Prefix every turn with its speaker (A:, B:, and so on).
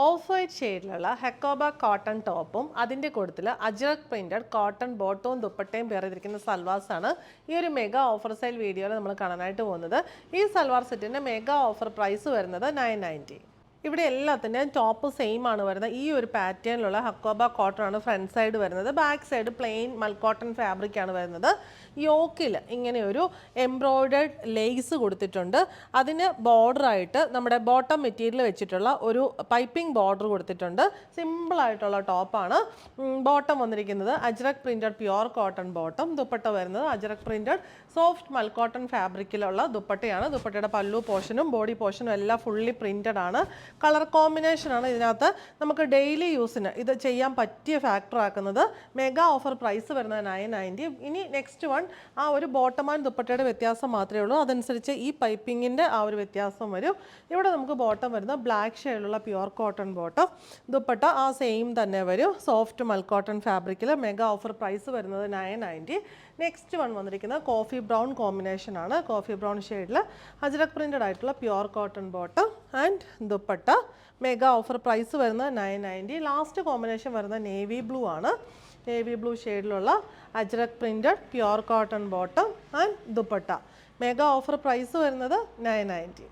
A: Of white ഷെയ്ഡിലുള്ള Hakoba cotton ടോപ്പും അതിൻ്റെ കൂട്ടത്തിൽ അജ്രക് പ്രിന്റഡ് കോട്ടൺ ബോട്ടവും ദുപ്പട്ടയും പേർത്തിരിക്കുന്ന സൽവാസാണ് ഈ ഒരു മെഗാ ഓഫർ സെയിൽ വീഡിയോയിൽ നമ്മൾ കാണാനായിട്ട് പോകുന്നത്. ഈ സൽവാർ സെറ്റിൻ്റെ മെഗാ ഓഫർ പ്രൈസ് വരുന്നത് 990. ഇവിടെ എല്ലാത്തിൻ്റെയും ടോപ്പ് സെയിം ആണ് വരുന്നത്. ഈ ഒരു പാറ്റേണിലുള്ള ഹക്കോബ കോട്ടൺ ആണ് ഫ്രണ്ട് സൈഡ് വരുന്നത്. ബാക്ക് സൈഡ് പ്ലെയിൻ മൽക്കോട്ടൺ ഫാബ്രിക് ആണ് വരുന്നത്. യോക്കിൽ ഇങ്ങനെ ഒരു എംബ്രോയിഡേഡ് ലേസ് കൊടുത്തിട്ടുണ്ട്. അതിന് ബോർഡറായിട്ട് നമ്മുടെ ബോട്ടം മെറ്റീരിയൽ വെച്ചിട്ടുള്ള ഒരു പൈപ്പിംഗ് ബോർഡർ കൊടുത്തിട്ടുണ്ട്. സിമ്പിളായിട്ടുള്ള ടോപ്പാണ്. ബോട്ടം വന്നിരിക്കുന്നത് ajrak printed pure cotton bottom. Dupatta വരുന്നത് അജ്രക് പ്രിന്റഡ് സോഫ്റ്റ് മൽക്കോട്ടൺ ഫാബ്രിക്കിലുള്ള ദുപ്പട്ടയാണ്. ദുപ്പട്ടയുടെ പല്ലു പോർഷനും ബോഡി പോർഷനും എല്ലാം ഫുള്ളി പ്രിന്റഡ് ആണ്. കളർ കോമ്പിനേഷനാണ് ഇതിനകത്ത് നമുക്ക് ഡെയിലി യൂസിന് ഇത് ചെയ്യാൻ പറ്റിയ ഫാക്ടർ ആക്കുന്നത്. മെഗാ ഓഫർ പ്രൈസ് വരുന്നത് 990. ഇനി നെക്സ്റ്റ് വൺ ആ ഒരു ബോട്ടം ആൻഡ് ദുപ്പട്ടയുടെ വ്യത്യാസം മാത്രമേ ഉള്ളൂ. അതനുസരിച്ച് ഈ പൈപ്പിങ്ങിൻ്റെ ആ ഒരു വ്യത്യാസം വരും. ഇവിടെ നമുക്ക് ബോട്ടം വരുന്നത് ബ്ലാക്ക് ഷെയ്ഡിലുള്ള പ്യുവർ കോട്ടൺ ബോട്ടം. ദുപ്പട്ട ആ സെയിം തന്നെ വരും. സോഫ്റ്റ് മൽക്കോട്ടൺ ഫാബ്രിക്കിൽ മെഗാ ഓഫർ പ്രൈസ് വരുന്നത് 990. നെക്സ്റ്റ് വൺ വന്നിരിക്കുന്നത് കോഫി ബ്രൗൺ കോമ്പിനേഷൻ ആണ്. കോഫി ബ്രൗൺ ഷെയ്ഡിൽ അജ്രക് പ്രിന്റഡ് ആയിട്ടുള്ള pure cotton bottom and dupatta. Mega offer price വരുന്നത് 990. ലാസ്റ്റ് കോമ്പിനേഷൻ വരുന്നത് നേവി ബ്ലൂ ആണ്. നേവി ബ്ലൂ ഷെയ്ഡിലുള്ള ajrakh printed pure cotton bottom and dupatta. Mega offer price വരുന്നത് 990.